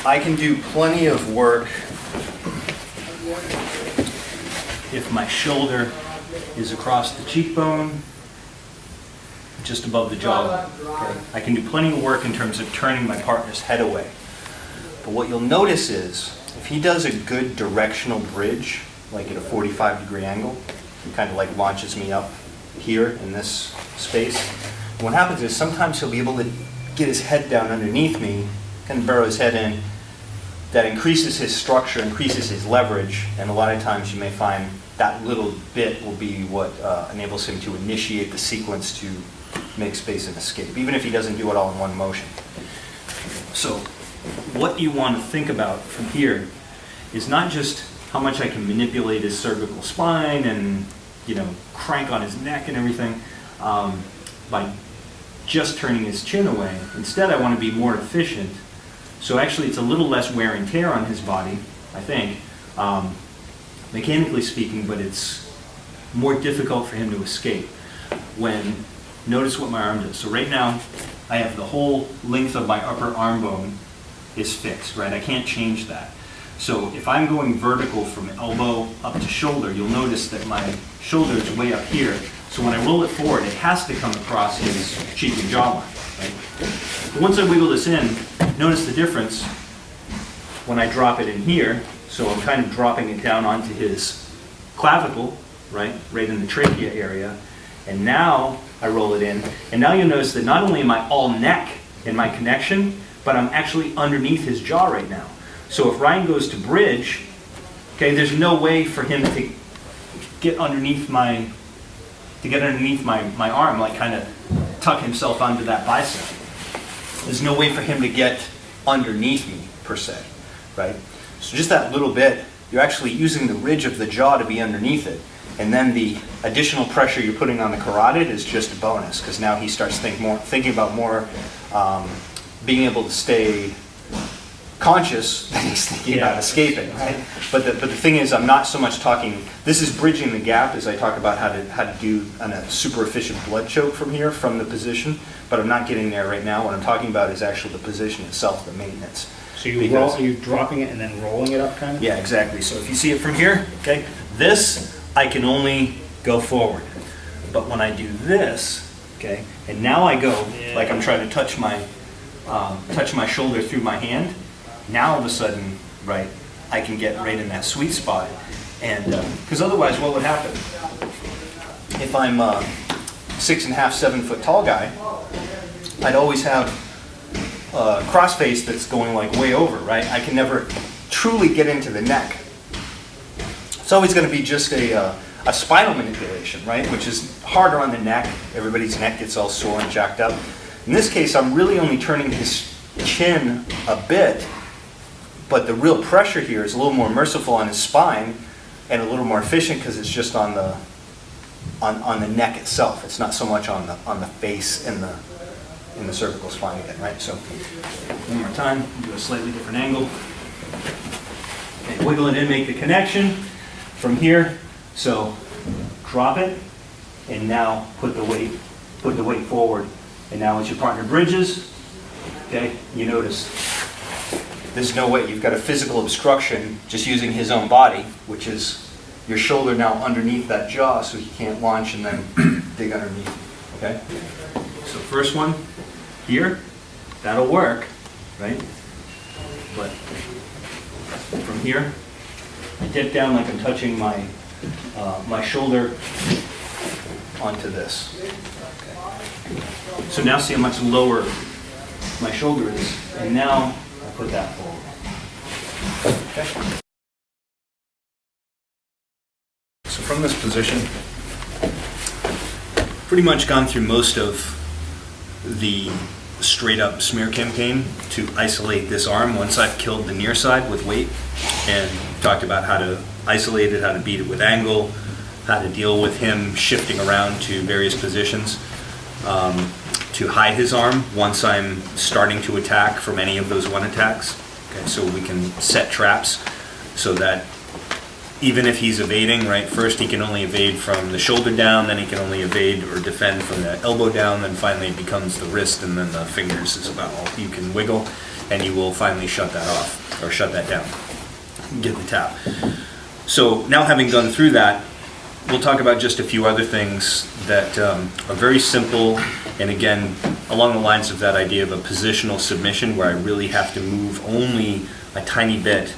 I can do plenty of work if my shoulder is across the cheekbone, just above the jawline. Okay? I can do plenty of work in terms of turning my partner's head away. But what you'll notice is, if he does a good directional bridge, like at a 45-degree angle, he kind of like launches me up here in this space. What happens is sometimes he'll be able to get his head down underneath me, kind of burrow his head in. That increases his structure, increases his leverage, and a lot of times you may find that little bit will be what enables him to initiate the sequence to make space and escape, even if he doesn't do it all in one motion. So what you want to think about from here is not just how much I can manipulate his cervical spine and, you know, crank on his neck and everything by just turning his chin away. Instead, I want to be more efficient. So actually, it's a little less wear and tear on his body, I think, mechanically speaking, but it's more difficult for him to escape. Notice what my arm does. So right now, I have the whole length of my upper arm bone is fixed, right? I can't change that. So if I'm going vertical from elbow up to shoulder, you'll notice that my shoulder is way up here. So when I roll it forward, it has to come across his cheek and jawline, right? But once I wiggle this in, notice the difference when I drop it in here. So I'm kind of dropping it down onto his clavicle, right in the trachea area. And now I roll it in. And now you'll notice that not only am I all neck in my connection, but I'm actually underneath his jaw right now. So if Ryan goes to bridge, okay, there's no way for him to get underneath my arm, like kind of tuck himself onto that bicep. There's no way for him to get underneath me, per se, right? So just that little bit, you're actually using the ridge of the jaw to be underneath it. And then the additional pressure you're putting on the carotid is just a bonus, because now he starts thinking about more being able to stay conscious than he's thinking about escaping, right? But the thing is, I'm not so much talking, this is bridging the gap as I talk about how to do a super efficient blood choke from here, from the position, but I'm not getting there right now. What I'm talking about is actually the position itself, the maintenance. So you're dropping it and then rolling it up, kind of? Yeah, exactly. So if you see it from here, okay, this, I can only go forward. But when I do this, okay, and now I go, like I'm trying to touch my shoulder through my hand, now all of a sudden, right, I can get right in that sweet spot. And, because otherwise what would happen? If I'm 6.5, 7 foot tall guy, I'd always have a crossface that's going like way over, right? I can never truly get into the neck. It's always going to be just a spinal manipulation, right? Which is harder on the neck. Everybody's neck gets all sore and jacked up. In this case, I'm really only turning his chin a bit, but the real pressure here is a little more merciful on his spine and a little more efficient because it's just on the neck itself. It's not so much on the face and the cervical spine again, right? So one more time, do a slightly different angle. Okay, wiggle it in, make the connection from here. So drop it, and now put the weight forward. And now as your partner bridges, okay, you notice there's no way. You've got a physical obstruction just using his own body, which is your shoulder now underneath that jaw, so he can't launch and then dig underneath. Okay? So first one here, that'll work, right? But from here, I dip down like I'm touching my shoulder onto this. Okay. So now see how much lower my shoulder is, and now I put that forward. Okay. So from this position, pretty much gone through most of the straight up smear campaign to isolate this arm once I've killed the near side with weight, and talked about how to isolate it, how to beat it with angle, how to deal with him shifting around to various positions, to hide his arm once I'm starting to attack from any of those one attacks. Okay, so we can set traps so that even if he's evading, right, first he can only evade from the shoulder down, then he can only evade or defend from the elbow down, then finally it becomes the wrist, and then the fingers is about all you can wiggle, and you will finally shut that off, or shut that down, get the tap. So now having gone through that, we'll talk about just a few other things that are very simple, and again, along the lines of that idea of a positional submission, where I really have to move only a tiny bit.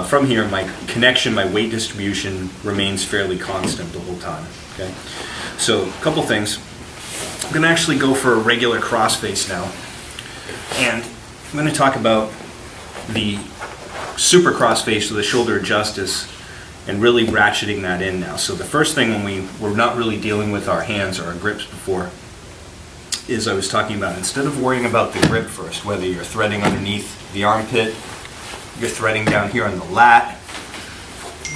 From here, my connection, my weight distribution remains fairly constant the whole time. Okay, so a couple things. I'm going to actually go for a regular crossface now, and I'm going to talk about the super crossface with the shoulder justice and really ratcheting that in now. So the first thing when we're not really dealing with our hands or our grips before is I was talking about, instead of worrying about the grip first, whether you're threading underneath the armpit, you're threading down here on the lat,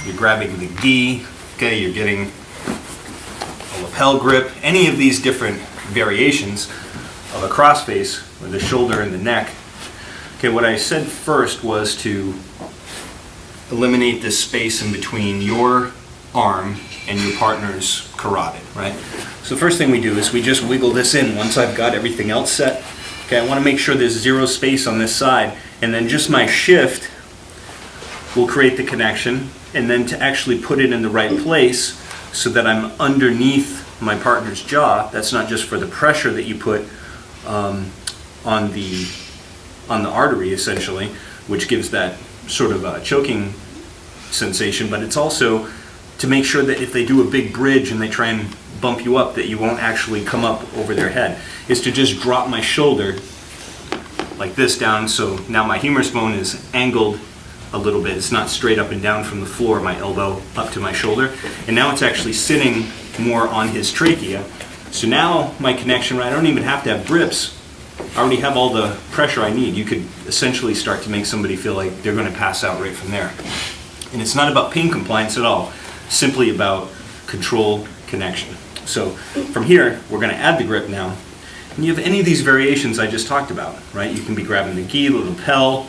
you're grabbing the gi, okay, you're getting a lapel grip, any of these different variations of a crossface with the shoulder and the neck. Okay, what I said first was to eliminate this space in between your arm and your partner's carotid, right? So the first thing we do is we just wiggle this in once I've got everything else set. Okay, I want to make sure there's zero space on this side, and then just my shift will create the connection, and then to actually put it in the right place so that I'm underneath my partner's jaw. That's not just for the pressure that you put on the artery, essentially, which gives that sort of a choking sensation, but it's also to make sure that if they do a big bridge and they try and bump you up, that you won't actually come up over their head. Is to just drop my shoulder like this down, so now my humerus bone is angled a little bit. It's not straight up and down from the floor, my elbow up to my shoulder, and now it's actually sitting more on his trachea. So now my connection, right, I don't even have to have grips. I already have all the pressure I need. You could essentially start to make somebody feel like they're going to pass out right from there. And it's not about pain compliance at all, simply about control, connection. So from here, we're going to add the grip now. And you have any of these variations I just talked about, right? You can be grabbing the gi, the lapel.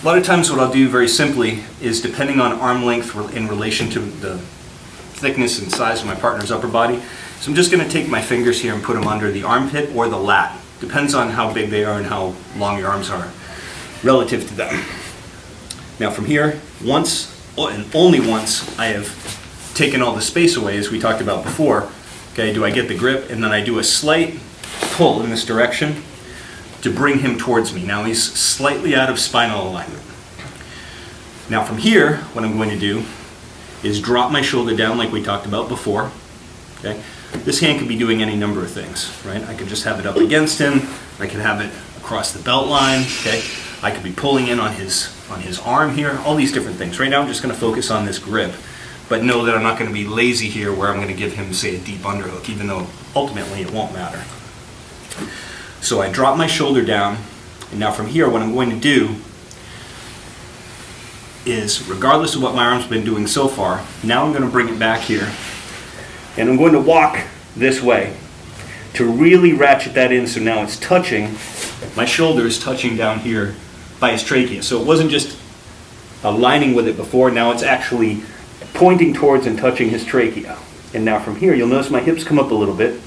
A lot of times what I'll do very simply is, depending on arm length in relation to the thickness and size of my partner's upper body, so I'm just going to take my fingers here and put them under the armpit or the lat. Depends on how big they are and how long your arms are relative to them. Now from here, once and only once I have taken all the space away, as we talked about before, okay, do I get the grip, and then I do a slight pull in this direction to bring him towards me. Now he's slightly out of spinal alignment. Now from here, what I'm going to do is drop my shoulder down like we talked about before. Okay? This hand could be doing any number of things, right? I could just have it up against him. I could have it across the belt line. Okay? I could be pulling in on his arm here. All these different things. Right now I'm just going to focus on this grip, but know that I'm not going to be lazy here where I'm going to give him, say, a deep underhook, even though ultimately it won't matter. So I drop my shoulder down, and now from here what I'm going to do is, regardless of what my arm's been doing so far, now I'm going to bring it back here, and I'm going to walk this way to really ratchet that in, so now it's touching, my shoulder is touching down here by his trachea. So it wasn't just aligning with it before, now it's actually pointing towards and touching his trachea. And now from here, you'll notice my hips come up a little bit,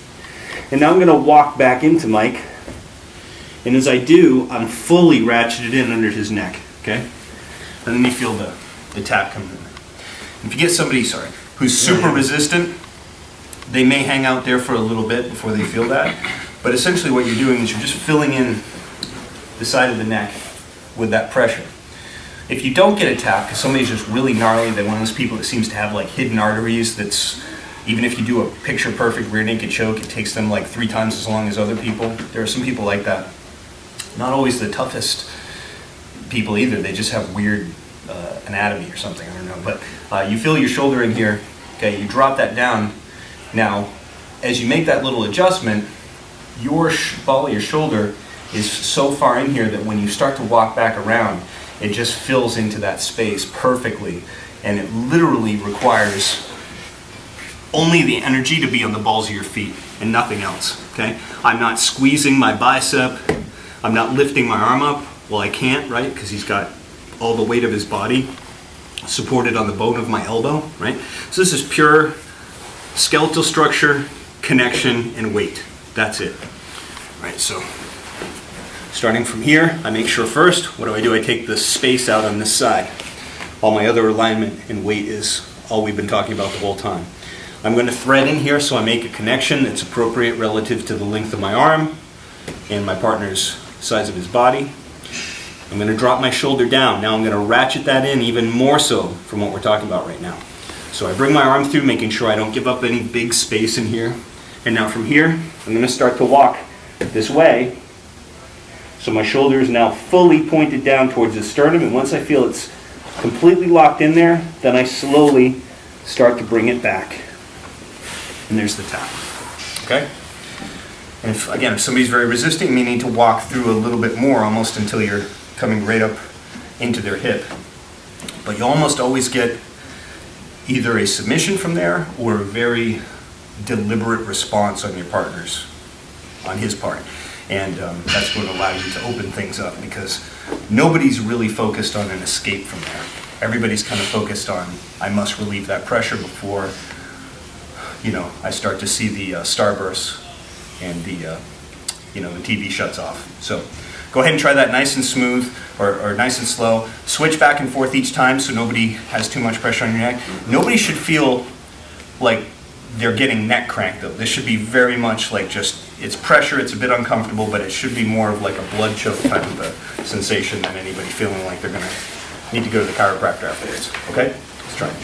and now I'm going to walk back into Mike, and as I do, I'm fully ratcheted in under his neck, okay? And then you feel the tap come in. If you get somebody, who's super resistant, they may hang out there for a little bit before they feel that. But essentially what you're doing is you're just filling in the side of the neck with that pressure. If you don't get a tap, because somebody's just really gnarly, they're one of those people that seems to have like hidden arteries that's, even if you do a picture perfect rear naked choke, it takes them like 3 times as long as other people. There are some people like that. Not always the toughest people either. They just have weird anatomy or something, I don't know. But you feel your shoulder in here, okay, you drop that down. Now, as you make that little adjustment, your ball of your shoulder is so far in here that when you start to walk back around, it just fills into that space perfectly. And it literally requires only the energy to be on the balls of your feet and nothing else, okay? I'm not squeezing my bicep. I'm not lifting my arm up. Well, I can't, right? Because he's got all the weight of his body supported on the bone of my elbow, right? So this is pure skeletal structure, connection, and weight. That's it. All right, so starting from here, I make sure first, what do? I take the space out on this side. All my other alignment and weight is all we've been talking about the whole time. I'm going to thread in here so I make a connection that's appropriate relative to the length of my arm and my partner's size of his body. I'm going to drop my shoulder down. Now I'm going to ratchet that in even more so from what we're talking about right now. So I bring my arm through, making sure I don't give up any big space in here. And now from here, I'm going to start to walk this way. So my shoulder is now fully pointed down towards the sternum, and once I feel it's completely locked in there, then I slowly start to bring it back. And there's the tap. Okay? And if somebody's very resisting, you may need to walk through a little bit more, almost until you're coming right up into their hip. But you almost always get either a submission from there or a very deliberate response on your partner's, on his part. And that's going to allow you to open things up, because nobody's really focused on an escape from there. Everybody's kind of focused on, I must relieve that pressure before, I start to see the starbursts and the TV shuts off. So go ahead and try that nice and smooth or nice and slow. Switch back and forth each time so nobody has too much pressure on your neck. Nobody should feel like they're getting neck cranked though. This should be very much like just, it's pressure, it's a bit uncomfortable, but it should be more of like a blood choke type of a sensation than anybody feeling like they're going to need to go to the chiropractor afterwards. Okay? Let's try it.